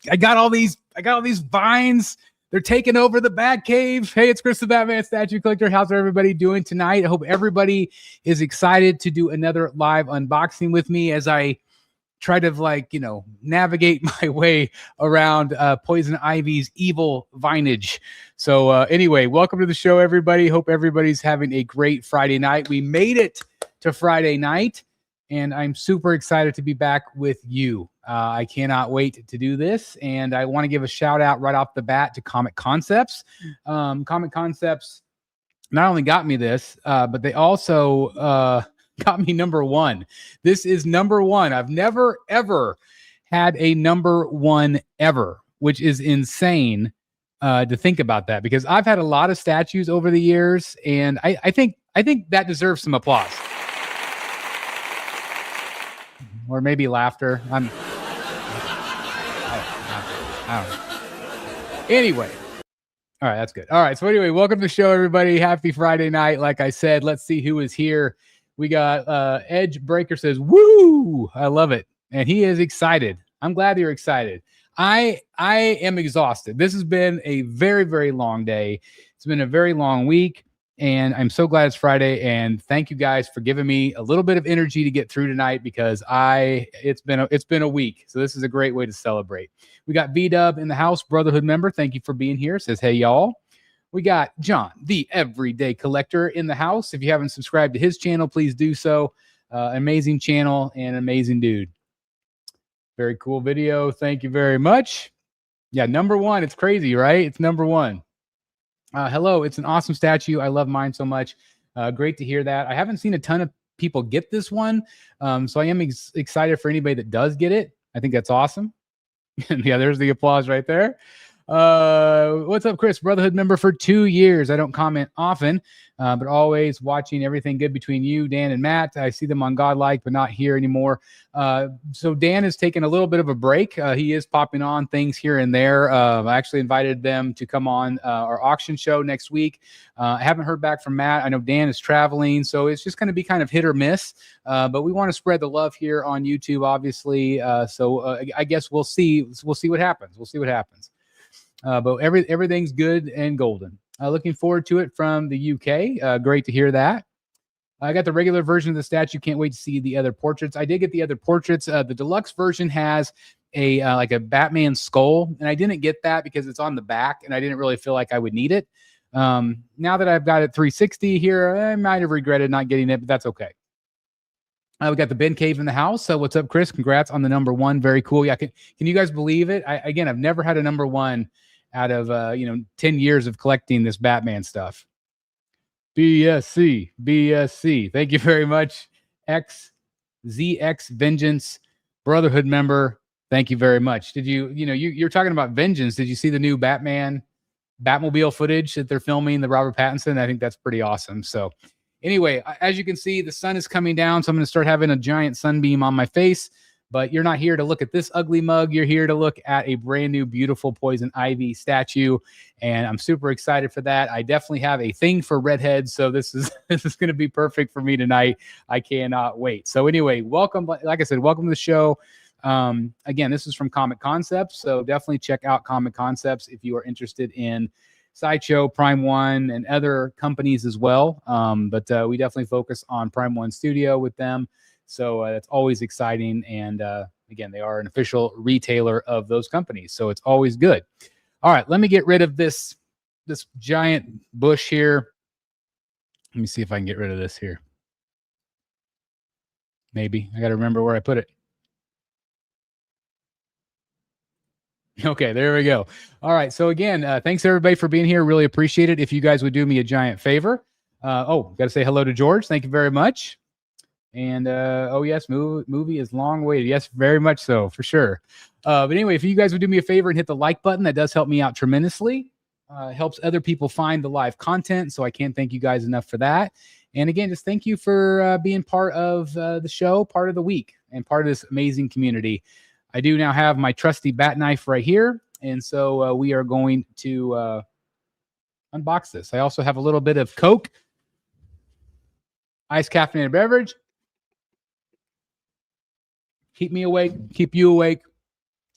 I got all these vines. They're taking over the Bat Cave. Hey, it's Chris the Batman Statue Collector. How's everybody doing tonight? I hope everybody is excited to do another live unboxing with me as I try to navigate my way around Poison Ivy's evil vinage. So anyway, welcome to the show, everybody. Hope everybody's having a great Friday night. We made it to Friday night, and I'm super excited to be back with you. I cannot wait to do this, and I want to give a shout out right off the bat to Comic Concepts. Comic Concepts not only got me this, but they also got me number one. This is number one. I've never, ever had a number one ever, which is insane to think about that, because I've had a lot of statues over the years, and I think that deserves some applause. Or maybe laughter. I don't know. Anyway. All right, that's good. All right, so anyway, welcome to the show, everybody. Happy Friday night. Like I said, let's see who is here. We got Edge Breaker says, woo! I love it. And he is excited. I'm glad you're excited. I am exhausted. This has been a very, very long day. It's been a very long week. And I'm so glad it's Friday, and thank you guys for giving me a little bit of energy to get through tonight, because it's been a week. So this is a great way to celebrate. We got V-Dub in the house, Brotherhood member. Thank you for being here. Says, hey, y'all. We got John, the Everyday Collector, in the house. If you haven't subscribed to his channel, please do so. Amazing channel and amazing dude. Very cool video. Thank you very much. Yeah, number one. It's crazy, right? It's number one. Hello, it's an awesome statue. I love mine so much. Great to hear that. I haven't seen a ton of people get this one, so I am excited for anybody that does get it. I think that's awesome. Yeah, there's the applause right there. What's up, Chris? Brotherhood member for 2 years. I don't comment often, but always watching everything good between you, Dan, and Matt. I see them on Godlike, but not here anymore. So Dan is taking a little bit of a break. He is popping on things here and there. I actually invited them to come on our auction show next week. I haven't heard back from Matt. I know Dan is traveling, so it's just going to be kind of hit or miss. But we want to spread the love here on YouTube, obviously. So I guess we'll see. We'll see what happens. We'll see what happens. But everything's good and golden. Looking forward to it from the UK. Great to hear that. I got the regular version of the statue. Can't wait to see the other portraits. I did get the other portraits. The deluxe version has a like a Batman skull, and I didn't get that because it's on the back, and I didn't really feel like I would need it. Now that I've got it 360 here, I might have regretted not getting it, but that's okay. We got the Ben Cave in the house. So what's up, Chris? Congrats on the number one. Very cool. Yeah, can you guys believe it? I've never had a number one out of 10 years of collecting this Batman stuff. BSC. Thank you very much. ZX Vengeance Brotherhood member. Thank you very much. Did you're talking about Vengeance. Did you see the new Batmobile footage that they're filming, the Robert Pattinson? I think that's pretty awesome. So anyway, as you can see, the sun is coming down, so I'm going to start having a giant sunbeam on my face. But you're not here to look at this ugly mug. You're here to look at a brand new, beautiful Poison Ivy statue, and I'm super excited for that. I definitely have a thing for redheads, so this is going to be perfect for me tonight. I cannot wait. So anyway, welcome. Like I said, welcome to the show. Again, this is from Comic Concepts, so definitely check out Comic Concepts if you are interested in Sideshow, Prime One, and other companies as well. But we definitely focus on Prime One Studio with them. So it's always exciting. And again, they are an official retailer of those companies. So it's always good. All right, let me get rid of this giant bush here. Let me see if I can get rid of this here. Maybe. I got to remember where I put it. Okay, there we go. All right. So again, thanks everybody for being here. Really appreciate it. If you guys would do me a giant favor. Got to say hello to George. Thank you very much. And oh yes, movie is long awaited. Yes, very much so, for sure. But anyway, if you guys would do me a favor and hit the like button, that does help me out tremendously. Helps other people find the live content. So I can't thank you guys enough for that. And again, just thank you for being part of the show, part of the week, and part of this amazing community. I do now have my trusty bat knife right here. And so we are going to unbox this. I also have a little bit of Coke, iced caffeinated beverage. Keep me awake, keep you awake.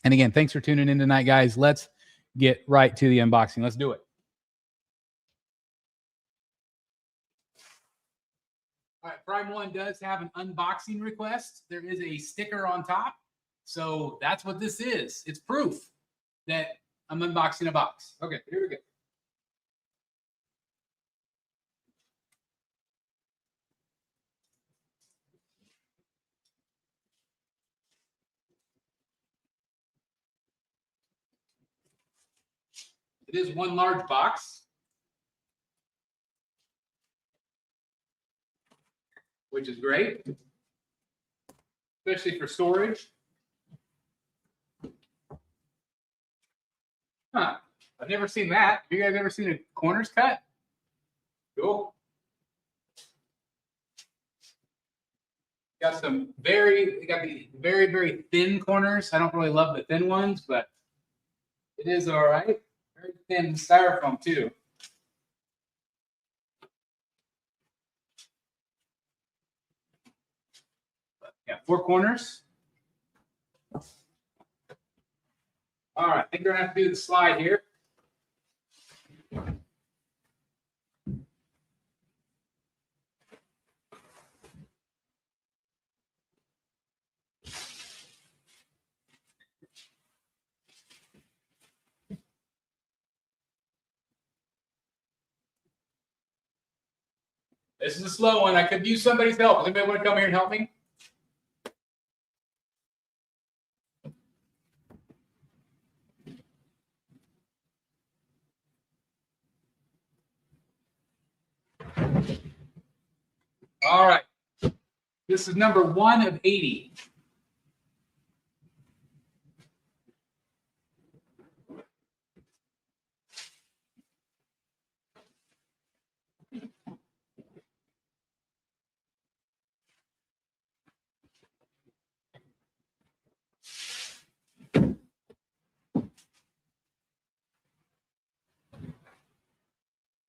And again, thanks for tuning in tonight, guys. Let's get right to the unboxing. Let's do it. All right, Prime 1 does have an unboxing request. There is a sticker on top. So that's what this is. It's proof that I'm unboxing a box. Okay, here we go. It is one large box, which is great, especially for storage. Huh. I've never seen that. Have you guys ever seen a corners cut? Cool. Got the very thin corners. I don't really love the thin ones, but it is all right. Very thin styrofoam too. But yeah, 4 corners. All right, I think we're gonna have to do the slide here. This is a slow one. I could use somebody's help. Does anybody want to come here and help me? All right. This is number 1 of 80.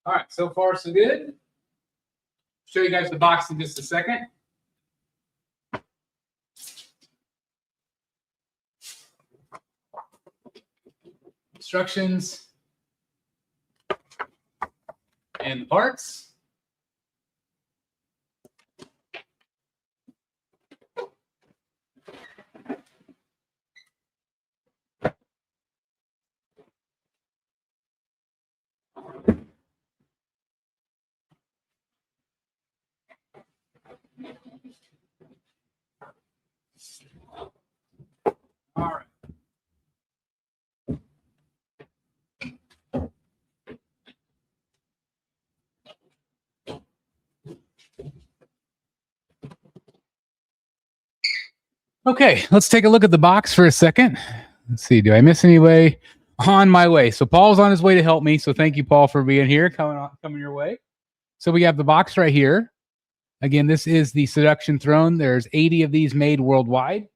All right, so far so good. Show you guys the box in just a second. Instructions and the parts. All right. Okay, let's take a look at the box for a second. Let's see, do I miss any way? On my way. So Paul's on his way to help me. So thank you, Paul, for being here, coming your way. So we have the box right here. Again, this is the Seduction Throne. There's 80 of these made worldwide.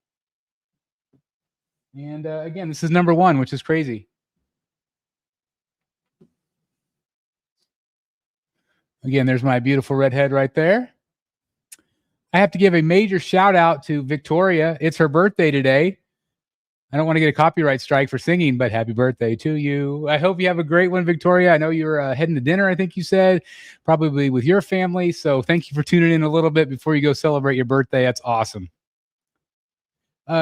And again, this is number 1, which is crazy. Again, there's my beautiful redhead right there. I have to give a major shout out to Victoria. It's her birthday today. I don't want to get a copyright strike for singing, but happy birthday to you. I hope you have a great one, Victoria. I know you're heading to dinner, I think you said, probably with your family. So thank you for tuning in a little bit before you go celebrate your birthday. That's awesome.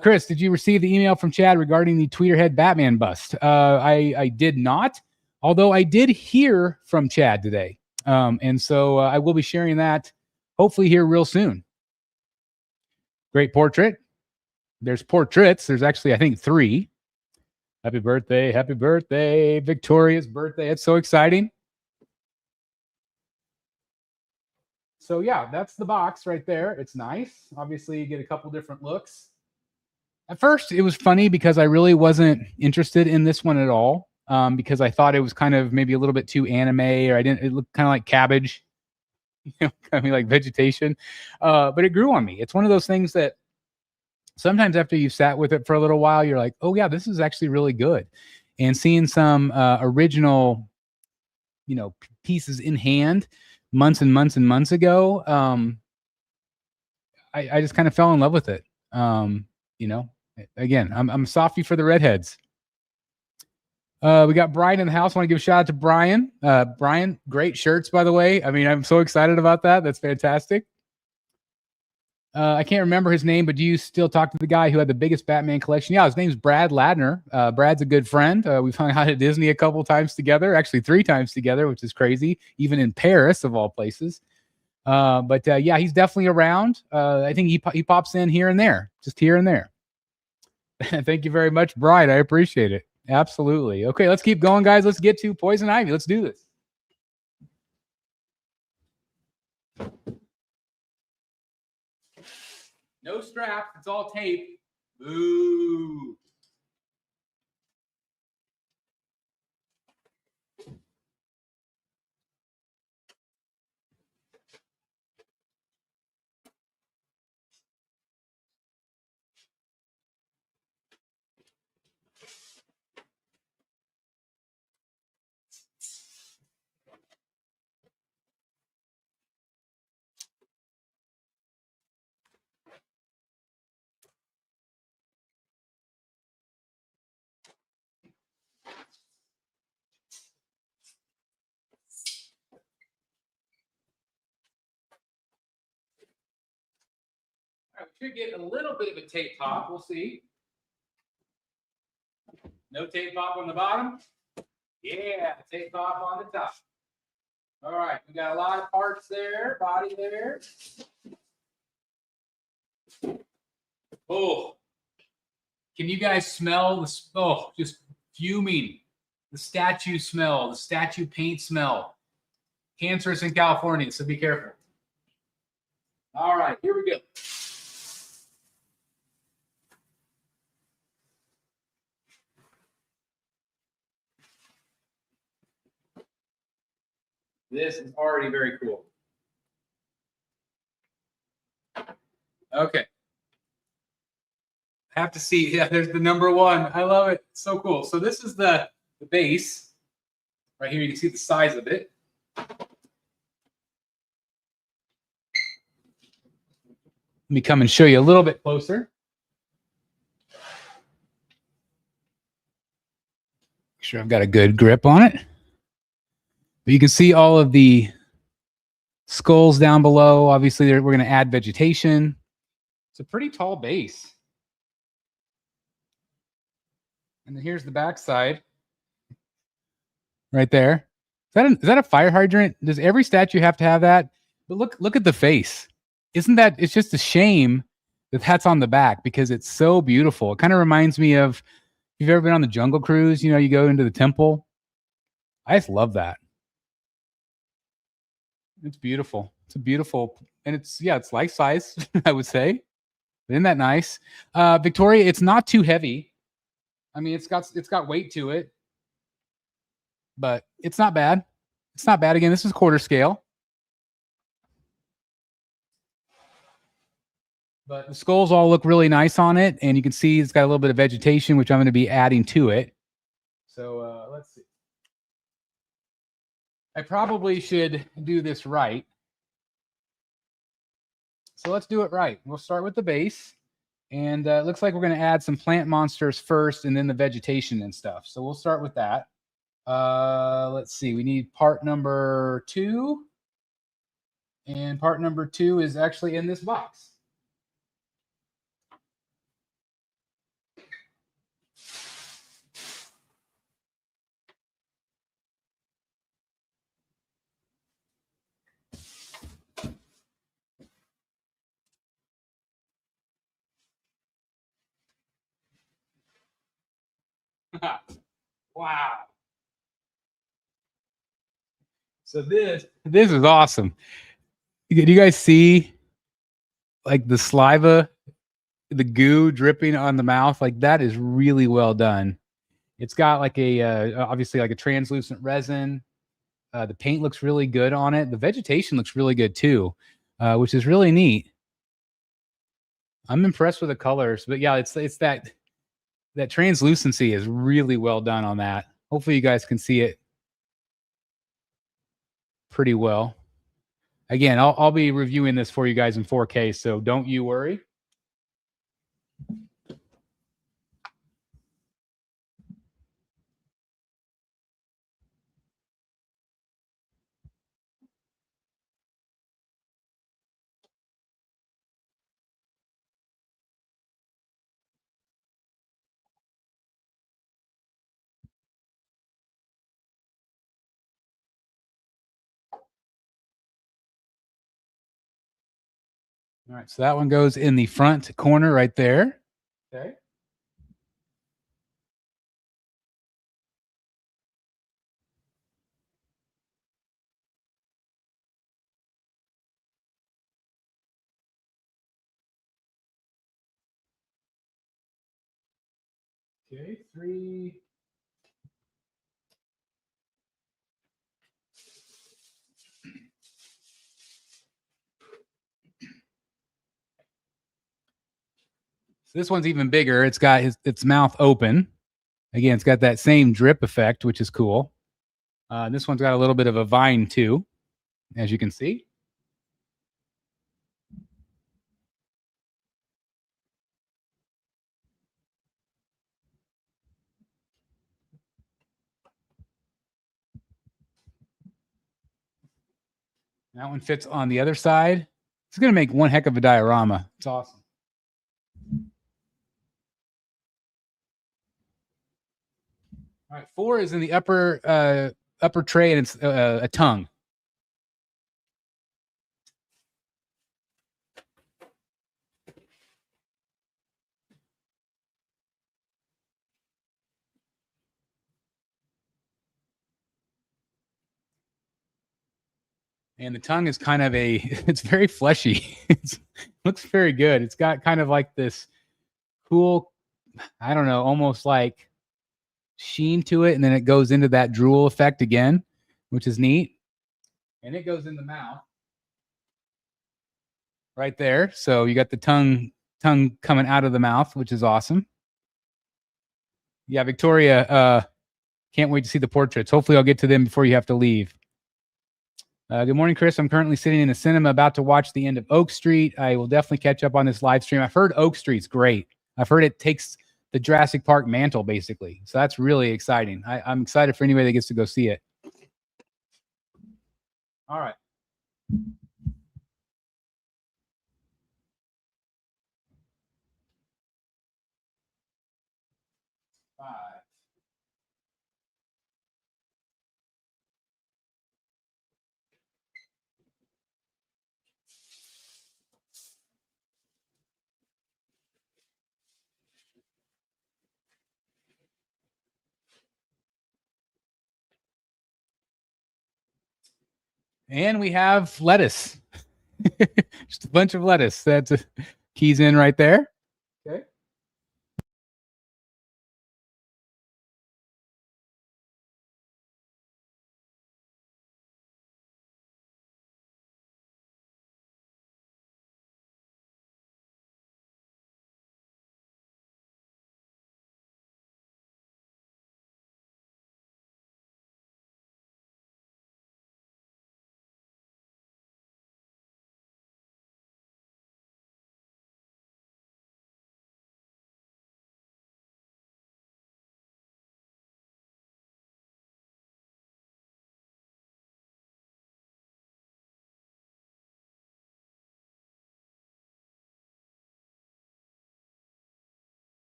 Chris, did you receive the email from Chad regarding the Tweeterhead Batman bust? I did not, although I did hear from Chad today. And so I will be sharing that hopefully here real soon. Great portrait. There's portraits. There's actually, I think, 3. Happy birthday, Victoria's birthday. It's so exciting. So yeah, that's the box right there. It's nice. Obviously, you get a couple different looks. At first, it was funny because I really wasn't interested in this one at all, because I thought it was kind of maybe a little bit too anime, or it looked kind of like cabbage, kind of like vegetation. But it grew on me. It's one of those things that sometimes after you've sat with it for a little while, you're like, oh yeah, this is actually really good. And seeing some original, pieces in hand months and months and months ago, I just kind of fell in love with it. Again, I'm softy for the redheads. We got Bryan in the house. I want to give a shout out to Bryan. Bryan, great shirts, by the way. I mean, I'm so excited about that. That's fantastic. I can't remember his name, but do you still talk to the guy who had the biggest Batman collection? Yeah, his name's Brad Ladner. Brad's a good friend. We've hung out at Disney a couple times together, actually 3 times together, which is crazy, even in Paris, of all places. But yeah, he's definitely around. I think he pops in here and there, just here and there. Thank you very much, Bryan. I appreciate it. Absolutely. Okay, let's keep going, guys. Let's get to Poison Ivy. Let's do this. No strap. It's all tape. Boo. All right, we should get a little bit of a tape pop. We'll see. No tape pop on the bottom. Yeah, tape pop on the top. All right, we got a lot of parts there, body there. Oh, can you guys smell the, oh, just fuming. The statue smell, the statue paint smell. Cancerous in California, so be careful. All right, here we go. This is already very cool. Okay. Have to see. Yeah, there's the number 1. I love it. So cool. So this is the base. Right here, you can see the size of it. Let me come and show you a little bit closer. Make sure I've got a good grip on it. But you can see all of the skulls down below. Obviously, we're going to add vegetation. It's a pretty tall base. And then here's the backside. Right there. Is that a fire hydrant? Does every statue have to have that? But look at the face. Isn't that, it's just a shame that that's on the back because it's so beautiful. It kind of reminds me of, if you've ever been on the Jungle Cruise, you know, you go into the temple. I just love that. It's beautiful. It's a beautiful, and it's life size, I would say. Isn't that nice? Victoria, it's not too heavy. I mean, it's got weight to it, but it's not bad. It's not bad. Again, this is quarter scale. But the skulls all look really nice on it, and you can see it's got a little bit of vegetation, which I'm going to be adding to it. So let's see. I probably should do this right. So let's do it right. We'll start with the base. And it looks like we're going to add some plant monsters first and then the vegetation and stuff. So we'll start with that. Let's see. We need part number 2. And part number 2 is actually in this box. Wow. So this is awesome. Do you guys see like the saliva, the goo dripping on the mouth? Like that is really well done. It's got like a obviously like a translucent resin. The paint looks really good on it. The vegetation looks really good too, which is really neat. I'm impressed with the colors, but yeah, it's that translucency is really well done on that. Hopefully you guys can see it pretty well. Again, I'll be reviewing this for you guys in 4K, so don't you worry. All right, so that one goes in the front corner right there. Okay. Okay, 3. So this one's even bigger. It's got its mouth open. Again, it's got that same drip effect, which is cool. This one's got a little bit of a vine too, as you can see. That one fits on the other side. It's going to make one heck of a diorama. It's awesome. All right, 4 is in the upper tray, and it's a tongue. And the tongue is kind of it's very fleshy. It looks very good. It's got kind of like this cool, I don't know, almost like sheen to it. And then it goes into that drool effect again, which is neat. And it goes in the mouth right there. So you got the tongue coming out of the mouth, which is awesome. Yeah, Victoria, can't wait to see the portraits. Hopefully I'll get to them before you have to leave. Good morning, Chris. I'm currently sitting in the cinema about to watch the end of Oak Street. I will definitely catch up on this live stream. I've heard Oak Street's great. I've heard it takes the Jurassic Park mantle, basically. So that's really exciting. I'm excited for anybody that gets to go see it. All right. And we have lettuce. Just a bunch of lettuce. That's keys in right there. Okay.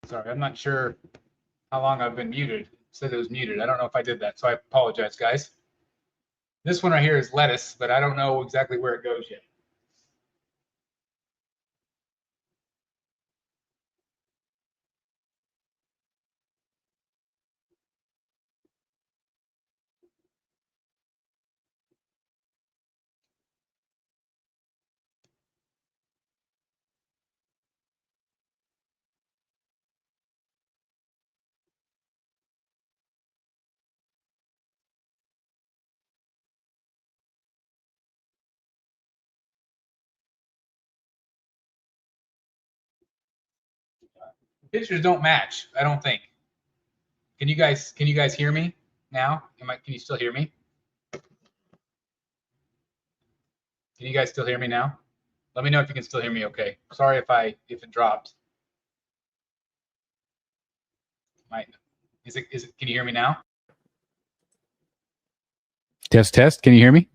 Sorry, I'm not sure how long I've been muted. It said it was muted. I don't know if I did that, so I apologize, guys. This one right here is lettuce, but I don't know exactly where it goes yet. Pictures don't match, I don't think. Can you guys hear me now? Can you still hear me? Can you guys still hear me now? Let me know if you can still hear me okay. Sorry if it dropped. Can you hear me now? Test. Can you hear me?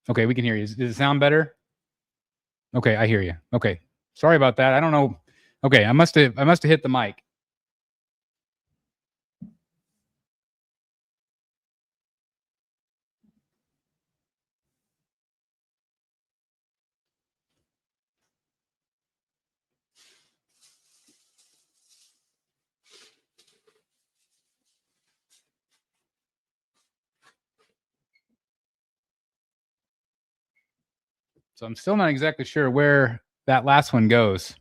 Okay, we can hear you. Does it sound better? Okay, I hear you. Okay. Sorry about that. I don't know. Okay, I must have hit the mic. So I'm still not exactly sure where that last one goes.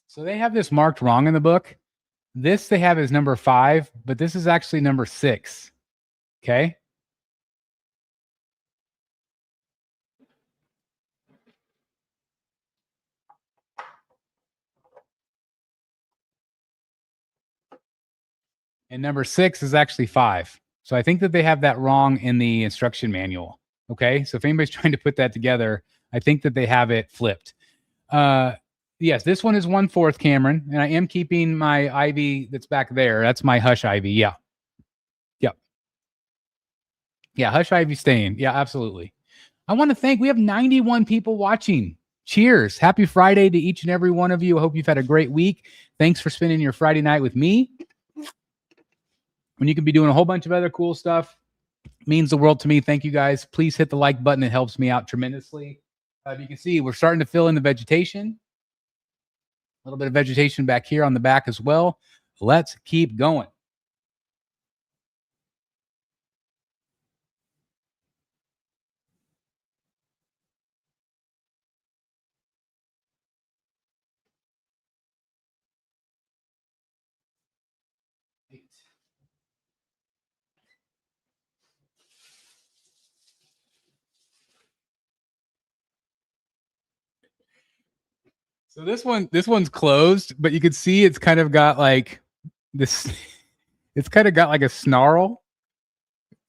So they have this marked wrong in the book. This they have as number 5, but this is actually number 6. Okay. And number 6 is actually 5. So I think that they have that wrong in the instruction manual. Okay. So if anybody's trying to put that together, I think that they have it flipped. Yes, this one is 1/4, Cameron, and I am keeping my ivy that's back there. That's my hush ivy. Yeah. Yep. Yeah. Hush ivy staying. Yeah, absolutely. I want to thank, we have 91 people watching. Cheers. Happy Friday to each and every one of you. I hope you've had a great week. Thanks for spending your Friday night with me. When you can be doing a whole bunch of other cool stuff, means the world to me. Thank you guys. Please hit the like button. It helps me out tremendously. You can see we're starting to fill in the vegetation. A little bit of vegetation back here on the back as well. Let's keep going. So this one's closed, but you can see it's kind of got like this. It's kind of got like a snarl.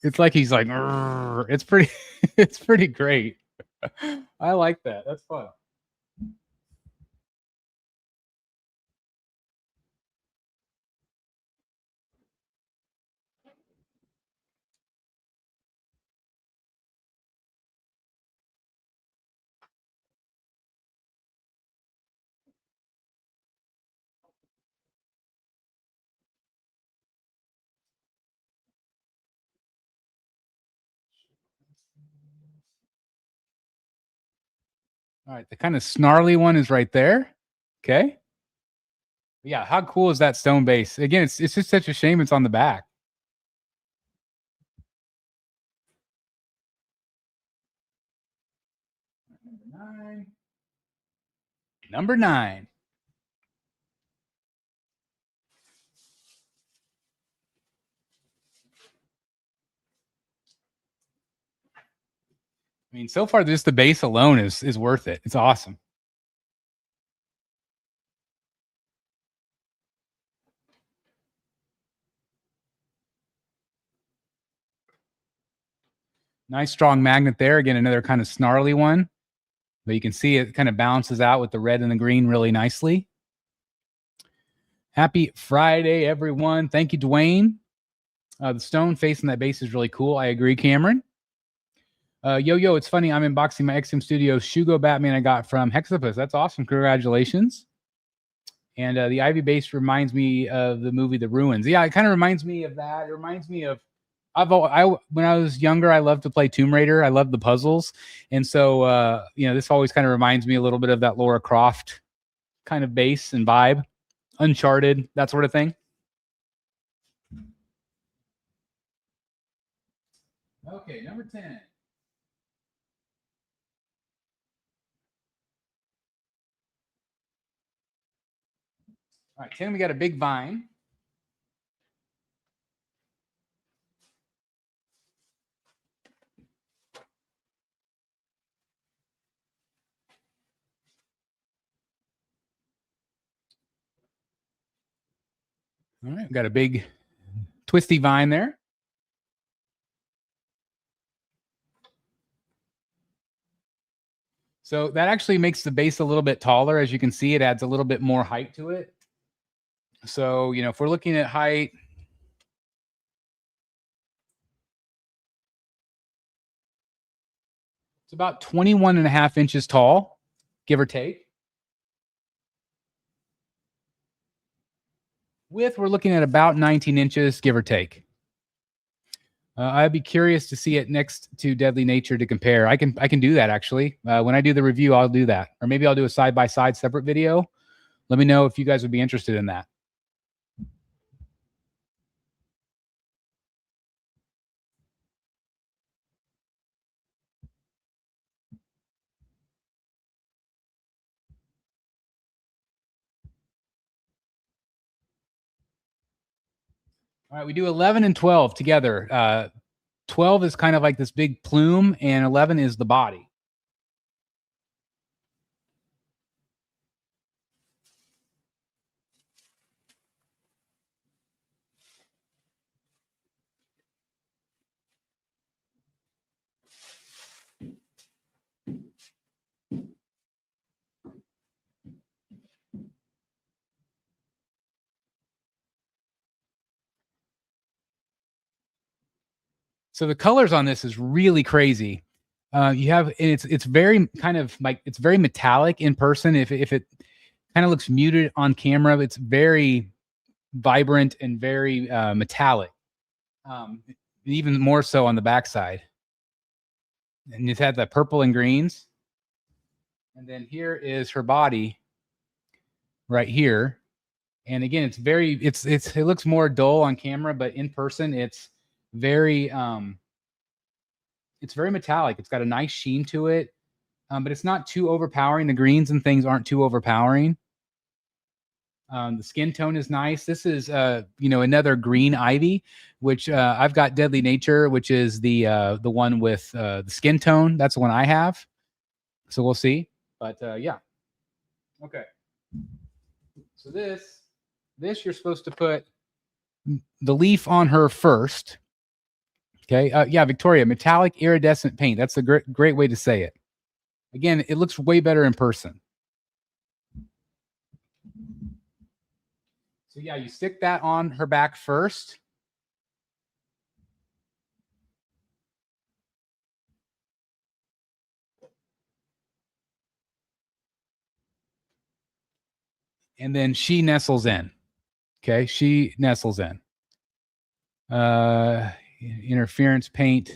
It's like he's like, "Rrr." It's pretty, it's pretty great. I like that. That's fun. All right, the kind of snarly one is right there. Okay. Yeah, how cool is that stone base? Again, it's just such a shame it's on the back. Number 9. I mean, so far just the base alone is worth it. It's awesome. Nice strong magnet there. Again, another kind of snarly one. But you can see it kind of balances out with the red and the green really nicely. Happy Friday, everyone. Thank you, Dwayne. The stone facing that base is really cool. I agree, Cameron. Yo, it's funny. I'm unboxing my XM Studios Shugo Batman I got from Hexapus. That's awesome. Congratulations. And the Ivy base reminds me of the movie The Ruins. Yeah, it kind of reminds me of that. It reminds me of when I was younger, I loved to play Tomb Raider. I loved the puzzles, and so this always kind of reminds me a little bit of that Lara Croft kind of base and vibe, Uncharted, that sort of thing. Okay, number 10. All right, 10. We got a big vine. All right, got a big twisty vine there. So that actually makes the base a little bit taller. As you can see, it adds a little bit more height to it. So, if we're looking at height, it's about 21 and a half inches tall, give or take. Width, we're looking at about 19 inches, give or take. I'd be curious to see it next to Deadly Nature to compare. I can do that actually. When I do the review, I'll do that. Or maybe I'll do a side-by-side separate video. Let me know if you guys would be interested in that. All right, we do 11 and 12 together. 12 is kind of like this big plume, and 11 is the body. So the colors on this is really crazy. You have it's very kind of like it's very metallic in person. If it kind of looks muted on camera, it's very vibrant and very metallic. Even more so on the backside. And it's had the purple and greens. And then here is her body right here. And again, it looks more dull on camera, but in person it's very metallic. It's got a nice sheen to it. But it's not too overpowering. The greens and things aren't too overpowering. The skin tone is nice. This is another green ivy, which I've got Deadly Nature, which is the one with the skin tone. That's the one I have. So we'll see. But yeah. Okay. So this you're supposed to put the leaf on her first. Okay. Yeah, Victoria, metallic iridescent paint. That's a great way to say it. Again, it looks way better in person. So yeah, you stick that on her back first. And then she nestles in. Okay, she nestles in. Interference paint.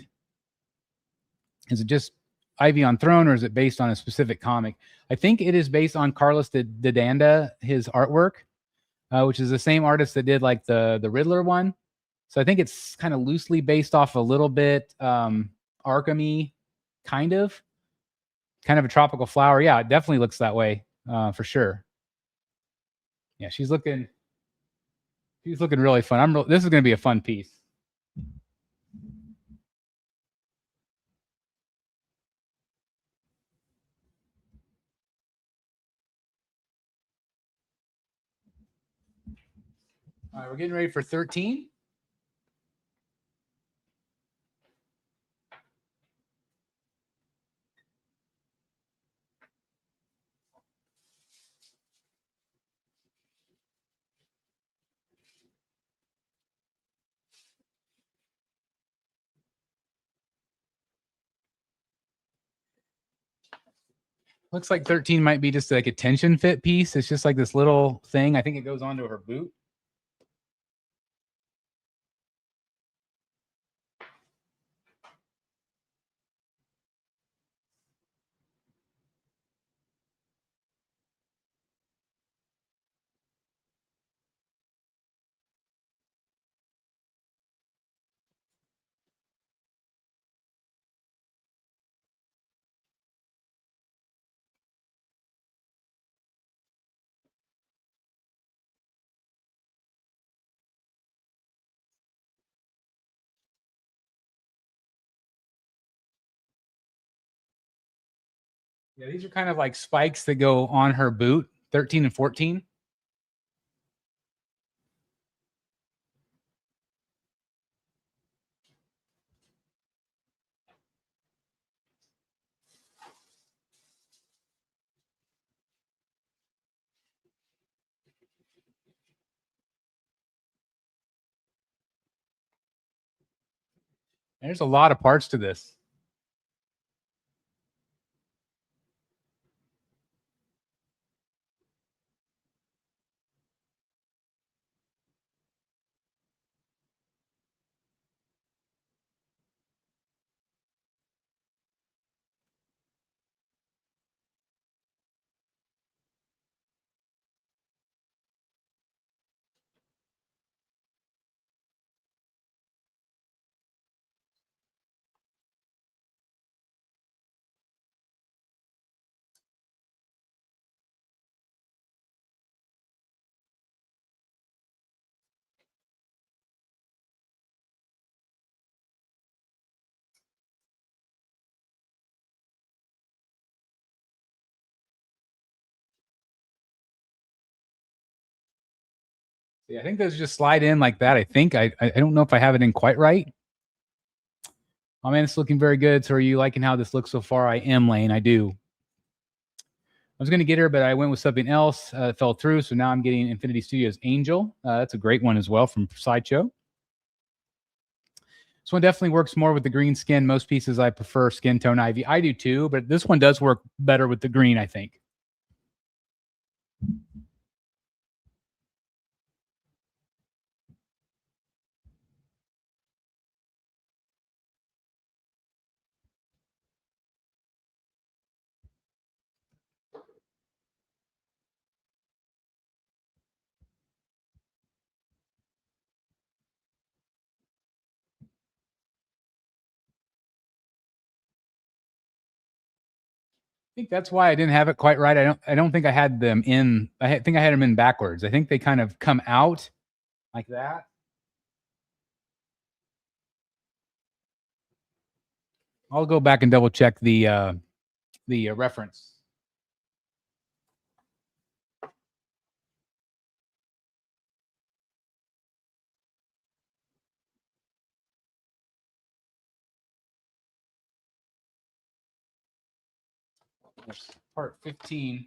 Is it just Ivy on Throne, or is it based on a specific comic? I think it is based on Carlos de Danda, his artwork, which is the same artist that did like the Riddler one. So I think it's kind of loosely based off a little bit Arkham-y, kind of a tropical flower. Yeah, it definitely looks that way for sure. Yeah, she's looking really fun. This is going to be a fun piece. All right, we're getting ready for 13. Looks like 13 might be just like a tension fit piece. It's just like this little thing. I think it goes onto her boot. Yeah, these are kind of like spikes that go on her boot, 13 and 14. There's a lot of parts to this. Yeah, I think those just slide in like that. I think I don't know if I have it in quite right. Oh man, it's looking very good. So are you liking how this looks so far? I am, Lane. I do. I was going to get her, but I went with something else. Fell through. So now I'm getting Infinity Studios Angel. That's a great one as well from Sideshow. This one definitely works more with the green skin. Most pieces I prefer skin tone ivy. I do too, but this one does work better with the green, I think. I think that's why I didn't have it quite right. I don't think I had them in. Think I had them in backwards. I think they kind of come out like that. I'll go back and double check the reference. There's part 15.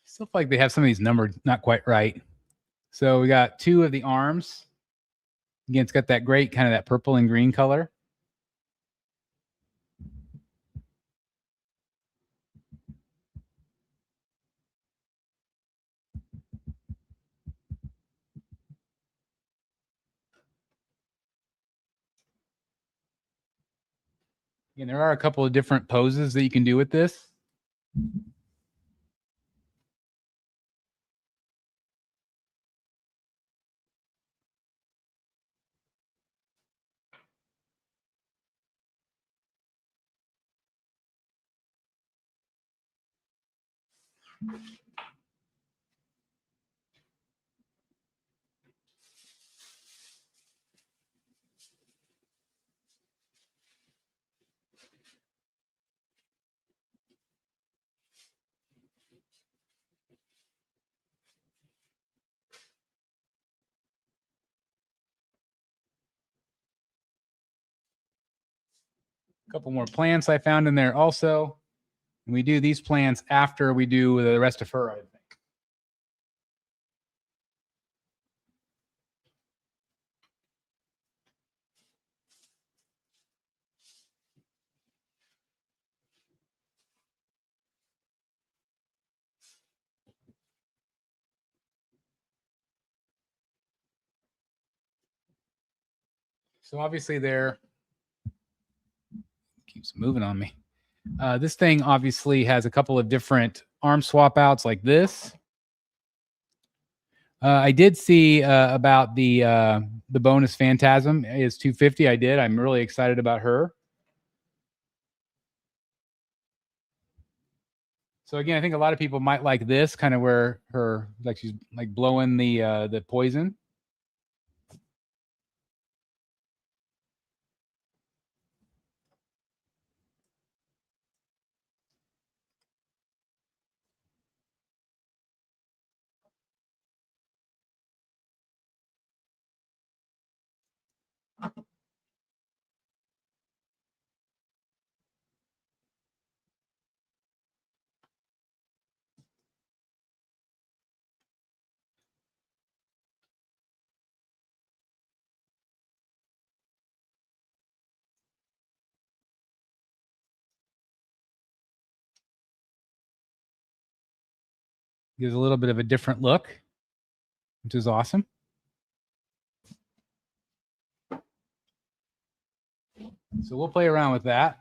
Still feel like they have some of these numbered not quite right. So we got 2 of the arms. Again, it's got that great kind of that purple and green color. And there are a couple of different poses that you can do with this. A couple more plants I found in there also. And we do these plants after we do the rest of her, I think. So obviously there keeps moving on me. This thing obviously has a couple of different arm swap outs like this. I did see about the bonus Phantasm is 250. I did. I'm really excited about her. So again, I think a lot of people might like this kind of where her like she's like blowing the poison. Gives a little bit of a different look, which is awesome. So we'll play around with that.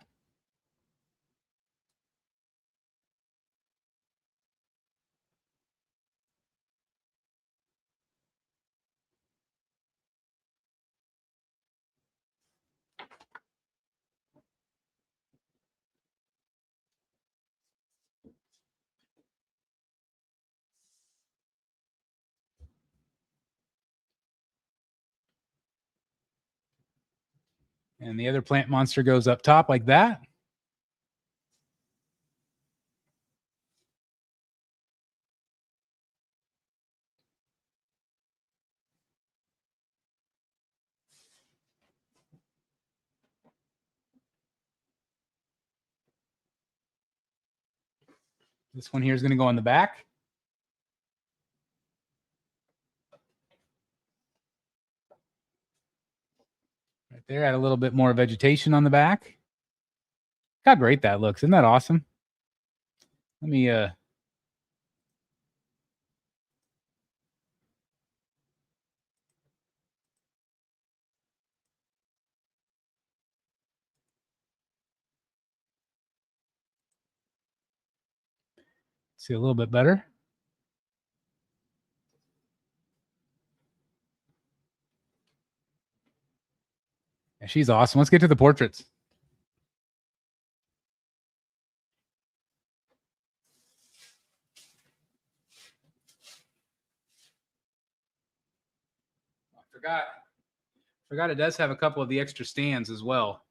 And the other plant monster goes up top like that. This one here is going to go on the back. Right there, add a little bit more vegetation on the back. Look how great that looks. Isn't that awesome? Let me see a little bit better. Yeah, she's awesome. Let's get to the portraits. Forgot it does have a couple of the extra stands as well,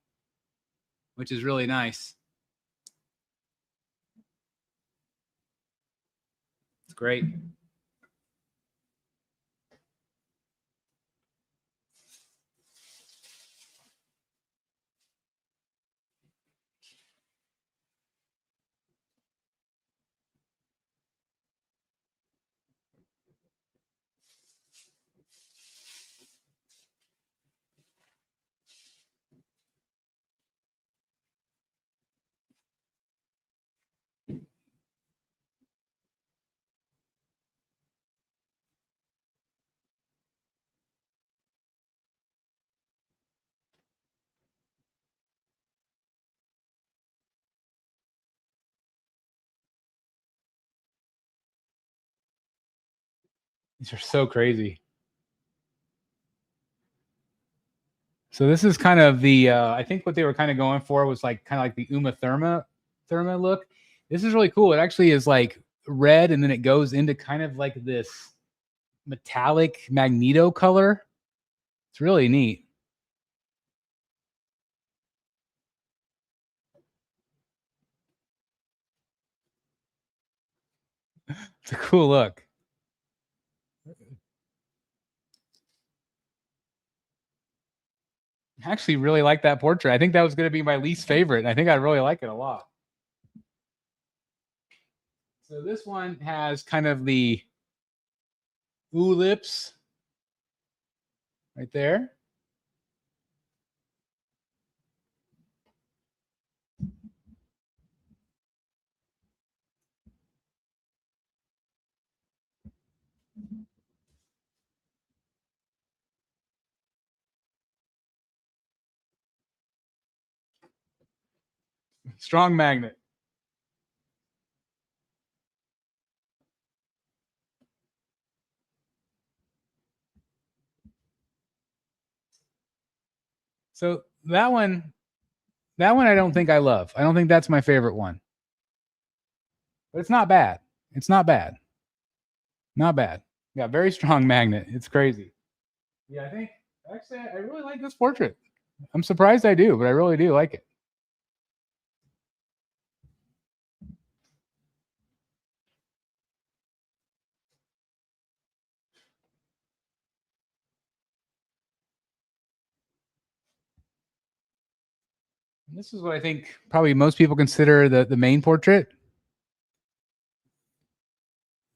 which is really nice. It's great. These are so crazy. So this is kind of the I think what they were kind of going for was like kind of like the Uma Therma look. This is really cool. It actually is like red and then it goes into kind of like this metallic magneto color. It's really neat. It's a cool look. I actually really like that portrait. I think that was going to be my least favorite. I think I really like it a lot. So this one has kind of the ooh lips right there. Strong magnet. So that one I don't think I love. I don't think that's my favorite one. But it's not bad. It's not bad. Not bad. Yeah, very strong magnet. It's crazy. Yeah, I think actually I really like this portrait. I'm surprised I do, but I really do like it. And this is what I think probably most people consider the main portrait.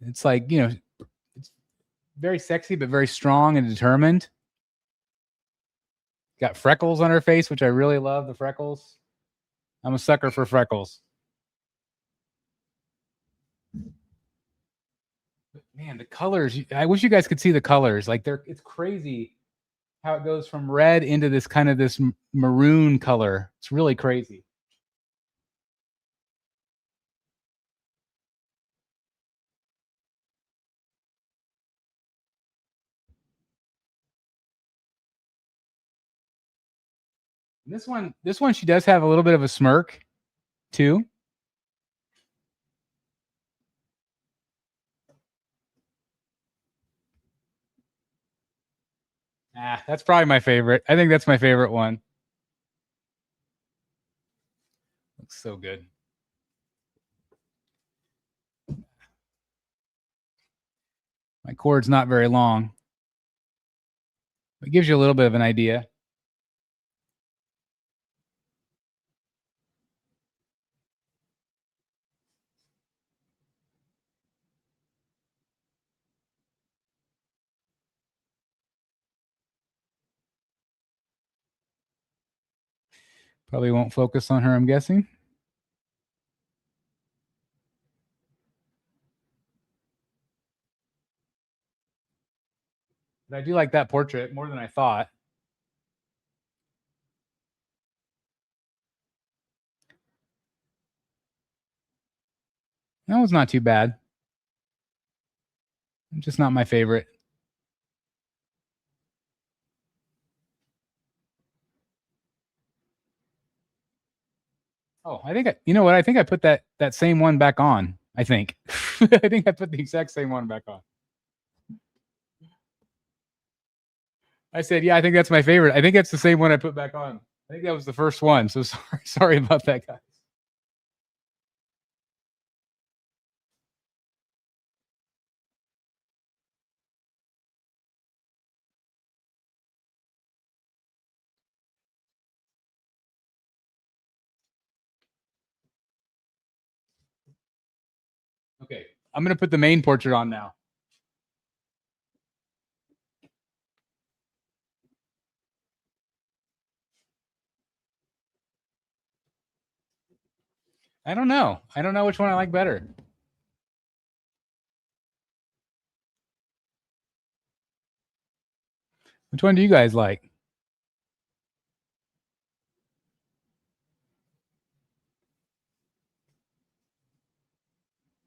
It's like, you know, it's very sexy, but very strong and determined. Got freckles on her face, which I really love, the freckles. I'm a sucker for freckles. But man, the colors, I wish you guys could see the colors. Like it's crazy how it goes from red into this kind of this maroon color. It's really crazy. And this one, she does have a little bit of a smirk too. That's probably my favorite. I think that's my favorite one. Looks so good. My cord's not very long. It gives you a little bit of an idea. Probably won't focus on her, I'm guessing. But I do like that portrait more than I thought. That was not too bad. Just not my favorite. Oh, I think you know what? I think I put that same one back on. I think. I think I put the exact same one back on. I said, yeah, I think that's my favorite. I think that's the same one I put back on. I think that was the first one. So sorry about that, guys. Okay, I'm gonna put the main portrait on now. I don't know. I don't know which one I like better. Which one do you guys like?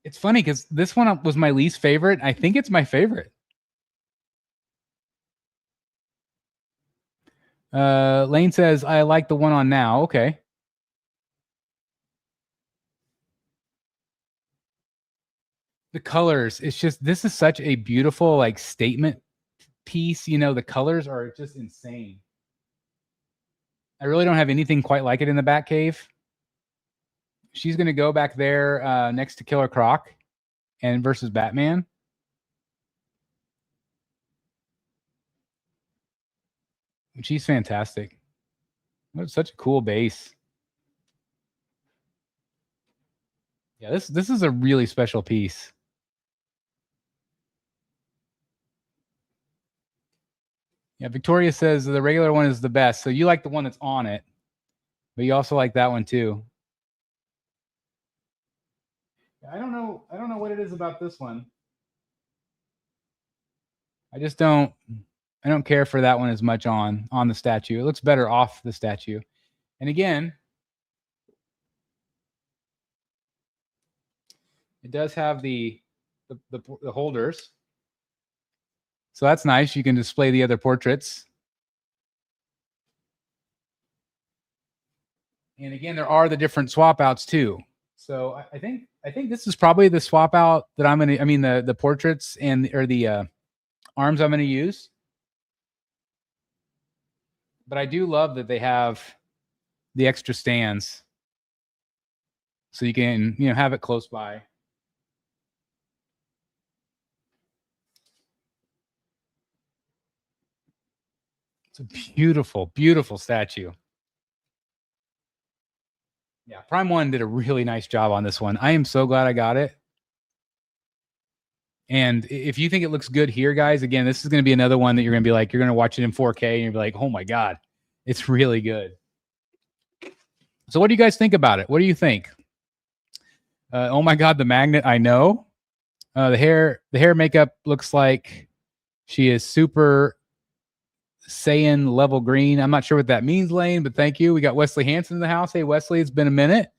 It's funny because this one was my least favorite. I think it's my favorite. Lane says, I like the one on now. Okay. The colors, it's just, this is such a beautiful like statement piece. You know, the colors are just insane. I really don't have anything quite like it in the Batcave. She's going to go back there next to Killer Croc and versus Batman. She's fantastic. That's such a cool base. Yeah, this is a really special piece. Yeah, Victoria says the regular one is the best. So you like the one that's on it, but you also like that one too. I don't know what it is about this one. I just don't care for that one as much on the statue. It looks better off the statue. And again, it does have the holders. So that's nice. You can display the other portraits. And again, there are the different swap outs too. So I think this is probably the swap out that I'm gonna. I mean the portraits or the arms I'm gonna use. But I do love that they have the extra stands, so you can have it close by. It's a beautiful, beautiful statue. Yeah, Prime One did a really nice job on this one. I am so glad I got it. And if you think it looks good here, guys, again, this is going to be another one that you're going to be like, you're going to watch it in 4K and you'll be like, oh my God, it's really good. So what do you guys think about it? What do you think? Oh my God, the magnet, I know. The hair makeup looks like she is Super Saiyan level green. I'm not sure what that means, Lane, but thank you. We got Wesley Hansen in the house. Hey, Wesley, it's been a minute.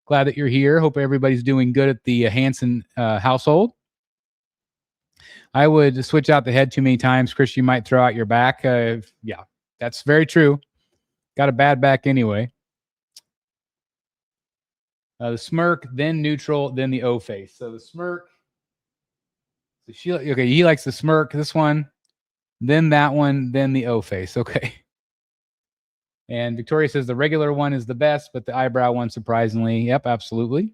Glad that you're here. Hope everybody's doing good at the Hansen household. I would switch out the head too many times. Chris, you might throw out your back. Yeah, that's very true. Got a bad back anyway. The smirk, then neutral, then the O face. So the smirk. So he likes the smirk. This one, then that one, then the O face. Okay. And Victoria says the regular one is the best, but the eyebrow one, surprisingly. Yep, absolutely.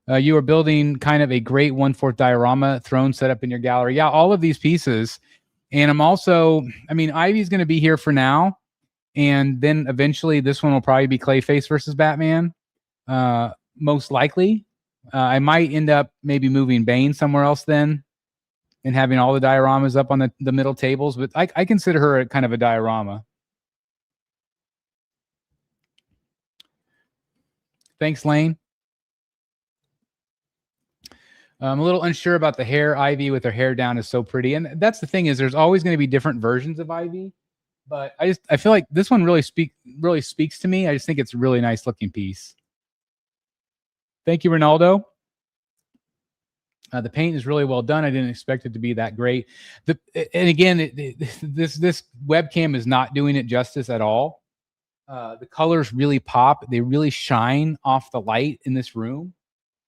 You are building kind of a great 1/4 diorama throne setup in your gallery. Yeah, all of these pieces. And I'm also, Ivy's going to be here for now. And then eventually this one will probably be Clayface versus Batman. Most likely. I might end up maybe moving Bane somewhere else then and having all the dioramas up on the middle tables. But I consider her a kind of a diorama. Thanks, Lane. I'm a little unsure about the hair. Ivy with her hair down is so pretty. And that's the thing, is there's always going to be different versions of Ivy. But I feel like this one really speaks to me. I just think it's a really nice looking piece. Thank you, Ronaldo. The paint is really well done. I didn't expect it to be that great. And again, this webcam is not doing it justice at all. The colors really pop. They really shine off the light in this room.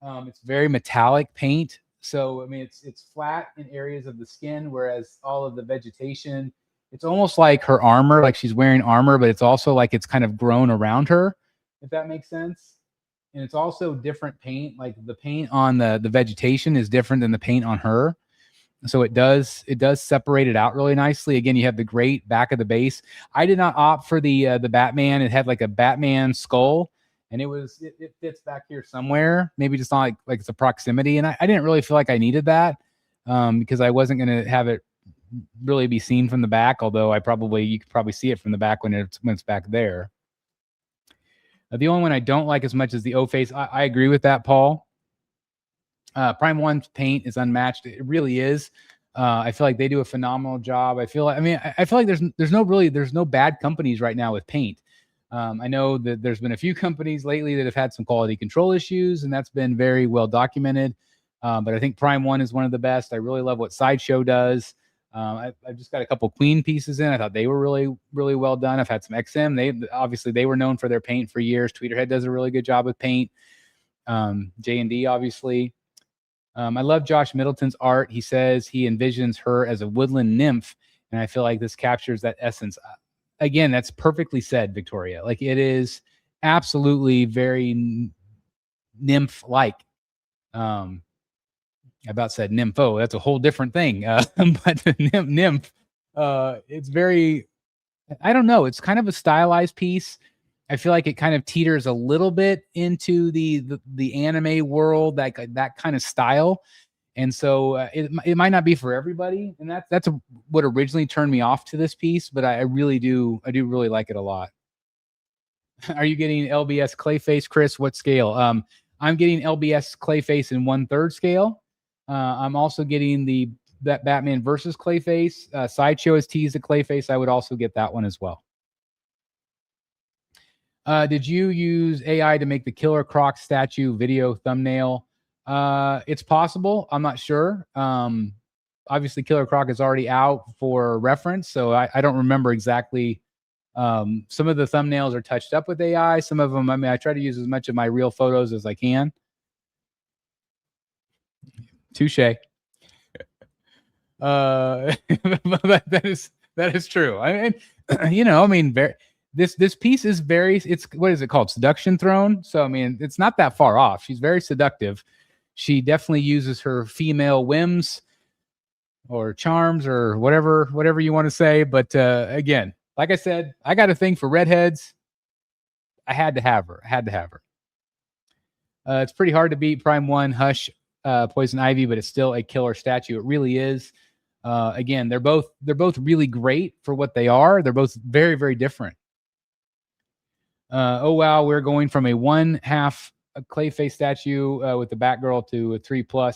It's very metallic paint. So, it's flat in areas of the skin, whereas all of the vegetation, it's almost like her armor, like she's wearing armor, but it's also like it's kind of grown around her, if that makes sense. And it's also different paint. Like the paint on the vegetation is different than the paint on her. So it does separate it out really nicely. Again, you have the great back of the base. I did not opt for the Batman. It had like a Batman skull, and it fits back here somewhere. Maybe just not like it's a proximity. And I didn't really feel like I needed that because I wasn't going to have it really be seen from the back. Although you could probably see it from the back when it's back there. The only one I don't like as much as the O face. I agree with that, Paul. Prime One's paint is unmatched. It really is. I feel like they do a phenomenal job. I feel like there's no bad companies right now with paint. I know that there's been a few companies lately that have had some quality control issues, and that's been very well documented. But I think Prime One is one of the best. I really love what Sideshow does. I've just got a couple Queen pieces in. I thought they were really, really well done. I've had some XM. They were known for their paint for years. Tweeterhead does a really good job with paint. J&D, obviously. I love Josh Middleton's art. He says he envisions her as a woodland nymph, and I feel like this captures that essence. Again, that's perfectly said, Victoria. Like, it is absolutely very nymph-like. I about said nympho. That's a whole different thing. But the nymph, it's very, I don't know. It's kind of a stylized piece. I feel like it kind of teeters a little bit into the anime world, that kind of style. And so it might not be for everybody. And that's what originally turned me off to this piece. But I do really like it a lot. Are you getting LBS Clayface, Chris? What scale? I'm getting LBS Clayface in 1/3 scale. I'm also getting that Batman versus Clayface. Sideshow has teased a Clayface. I would also get that one as well. Did you use AI to make the Killer Croc statue video thumbnail? It's possible. I'm not sure. Obviously, Killer Croc is already out for reference, so I don't remember exactly Some of the thumbnails are touched up with AI. Some of them, I mean, I try to use as much of my real photos as I can. Touche. That is true. I mean, I mean, this piece is it's what is it called? Seduction throne. So I mean, it's not that far off. She's very seductive. She definitely uses her female whims or charms or whatever you want to say. But again, like I said, I got a thing for redheads. I had to have her. It's pretty hard to beat Prime 1 Hush Poison Ivy, but it's still a killer statue. It really is. Again, they're both really great for what they are. They're both very, very different. Oh wow, we're going from a 1/2 clay face statue with the Batgirl to a 3+.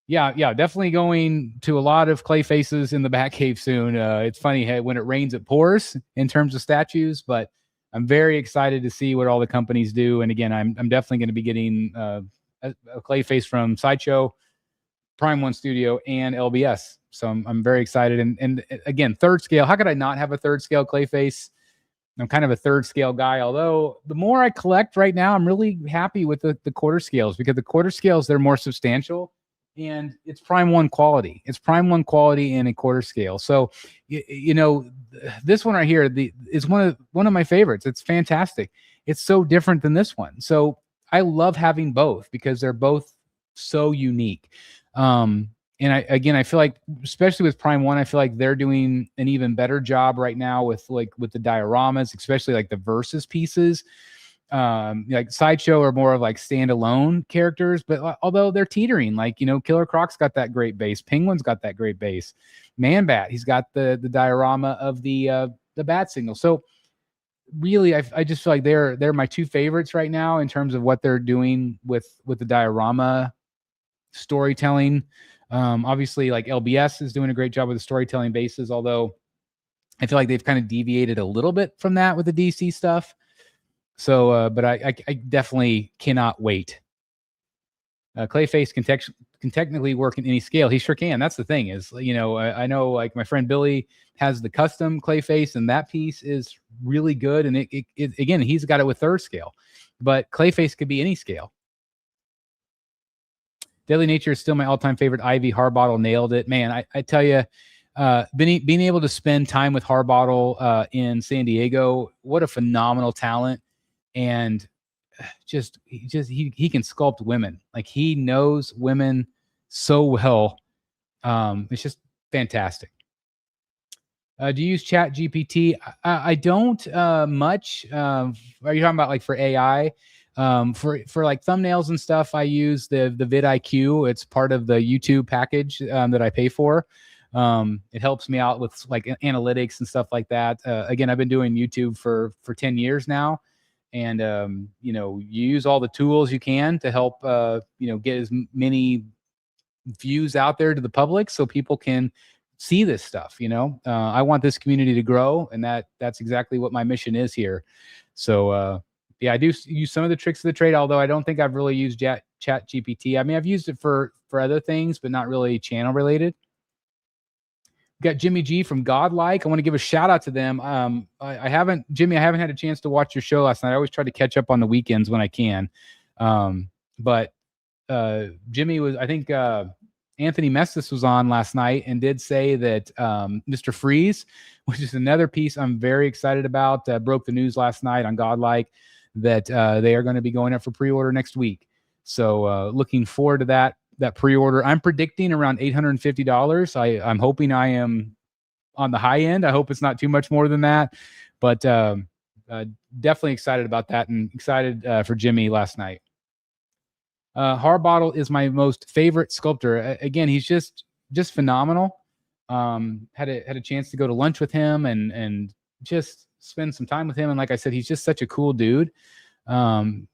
Yeah, definitely going to a lot of clay faces in the Batcave soon. It's funny when it rains, it pours in terms of statues, but I'm very excited to see what all the companies do. And again, I'm definitely going to be getting a clay face from Sideshow, Prime 1 Studio, and LBS. So I'm very excited. And again, third scale. How could I not have a third scale clay face? I'm kind of a third scale guy, although the more I collect right now, I'm really happy with the quarter scales, because the quarter scales, they're more substantial and it's Prime 1 quality. It's Prime 1 quality in a quarter scale. So, this one right here is one of my favorites. It's fantastic. It's so different than this one. So I love having both because they're both so unique. And I feel like, especially with Prime 1, I feel like they're doing an even better job right now with the dioramas, especially like the versus pieces. Like Sideshow are more of like standalone characters, but although they're teetering, Killer Croc's got that great base, Penguin's got that great base, Man Bat, he's got the diorama of the bat signal. So really, I just feel like they're my two favorites right now in terms of what they're doing with the diorama storytelling. Obviously, like LBS is doing a great job with the storytelling bases, although I feel like they've kind of deviated a little bit from that with the DC stuff. So, but I definitely cannot wait. Clayface can technically work in any scale. He sure can. That's the thing is, I know like my friend Billy has the custom Clayface, and that piece is really good. And it again, he's got it with third scale, but Clayface could be any scale. Deadly Nature is still my all-time favorite. Ivy Harbottle nailed it. Man, I tell you, being able to spend time with Harbottle in San Diego, what a phenomenal talent. And he can sculpt women. Like, he knows women so well. It's just fantastic. Do you use Chat GPT? I don't much. Are you talking about like for AI? For like thumbnails and stuff, I use the vidIQ. It's part of the YouTube package that I pay for. It helps me out with like analytics and stuff like that. Again, I've been doing YouTube for 10 years now. And, you use all the tools you can to help, get as many views out there to the public so people can see this stuff. I want this community to grow, and that's exactly what my mission is here. So, yeah, I do use some of the tricks of the trade, although I don't think I've really used Chat GPT. I mean, I've used it for other things, but not really channel related. Got Jimmy G from Godlike. I want to give a shout out to them. I haven't had a chance to watch your show last night. I always try to catch up on the weekends when I can. But Jimmy was, I think Anthony Mestis was on last night and did say that Mr. Freeze, which is another piece I'm very excited about, broke the news last night on Godlike that they are going to be going up for pre-order next week. So looking forward to that pre-order. I'm predicting around $850. I'm hoping I am on the high end. I hope it's not too much more than that, but definitely excited about that, and excited for Jimmy last night. Harbottle is my most favorite sculptor. Again, he's just phenomenal. Had a chance to go to lunch with him and just spend some time with him. And like I said, he's just such a cool dude. I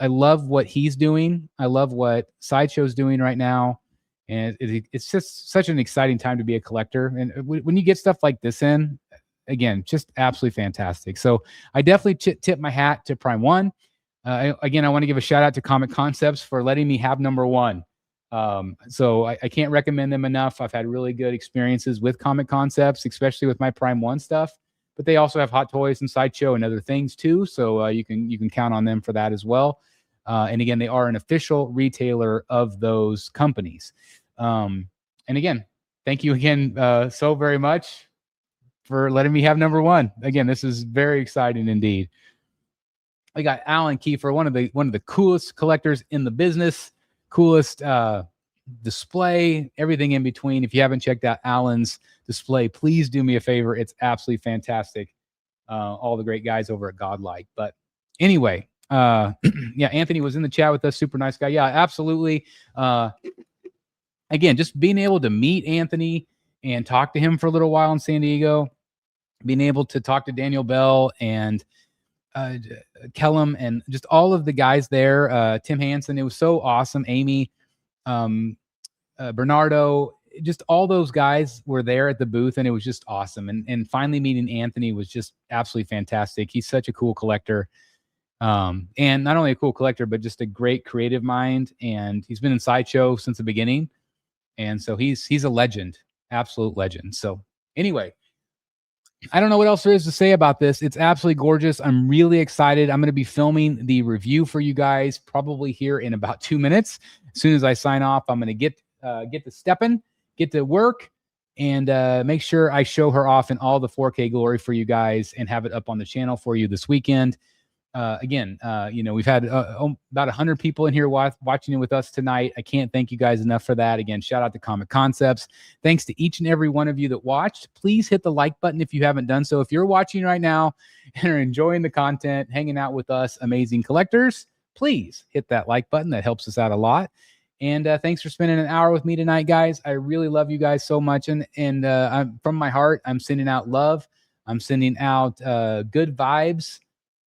love what he's doing. I love what Sideshow's doing right now. And it's just such an exciting time to be a collector. And when you get stuff like this in, again, just absolutely fantastic. So I definitely tip my hat to Prime 1. Again, I want to give a shout out to Comic Concepts for letting me have number 1. So I can't recommend them enough. I've had really good experiences with Comic Concepts, especially with my Prime 1 stuff. but they also have Hot Toys and Sideshow and other things too. So you can count on them for that as well. And again, they are an official retailer of those companies. And again, thank you again so very much for letting me have number one. Again, this is very exciting indeed. We got Alan Kiefer, one of the coolest collectors in the business, coolest display, everything in between. If you haven't checked out Alan's display, please do me a favor. It's absolutely fantastic. All the great guys over at Godlike. But anyway, yeah, Anthony was in the chat with us. Super nice guy. Yeah, absolutely. Again, just being able to meet Anthony and talk to him for a little while in San Diego, being able to talk to Daniel Bell and Kellum and just all of the guys there, Tim Hansen, it was so awesome. Amy, Bernardo, just all those guys were there at the booth, and it was just awesome. And finally meeting Anthony was just absolutely fantastic. He's such a cool collector. And not only a cool collector, but just a great creative mind. And he's been in Sideshow since the beginning. And so he's a legend, absolute legend. So anyway, I don't know what else there is to say about this. It's absolutely gorgeous. I'm really excited. I'm going to be filming the review for you guys probably here in about 2 minutes. As soon as I sign off, I'm going to get to stepping, get to work, and make sure I show her off in all the 4K glory for you guys and have it up on the channel for you this weekend. Again, we've had about 100 people in here watching it with us tonight. I can't thank you guys enough for that. Again, shout out to Comic Concepts. Thanks to each and every one of you that watched. Please hit the like button if you haven't done so. If you're watching right now and are enjoying the content, hanging out with us, amazing collectors, please hit that like button. That helps us out a lot. And thanks for spending an hour with me tonight, guys. I really love you guys so much. And I'm, from my heart, I'm sending out love. I'm sending out good vibes.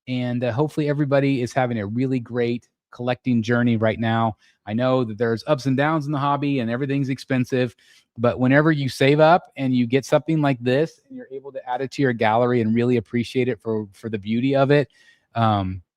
And hopefully everybody is having a really great collecting journey right now. I know that there's ups and downs in the hobby and everything's expensive, but whenever you save up and you get something like this and you're able to add it to your gallery and really appreciate it for the beauty of it,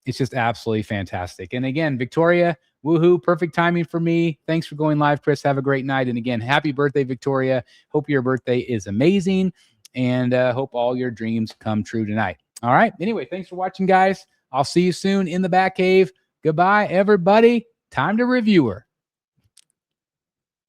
it's just absolutely fantastic. And again, Victoria, woohoo, perfect timing for me. Thanks for going live, Chris. Have a great night. And again, happy birthday, Victoria. Hope your birthday is amazing, and hope all your dreams come true tonight. All right. Anyway, thanks for watching, guys. I'll see you soon in the Batcave. Goodbye, everybody. Time to review her.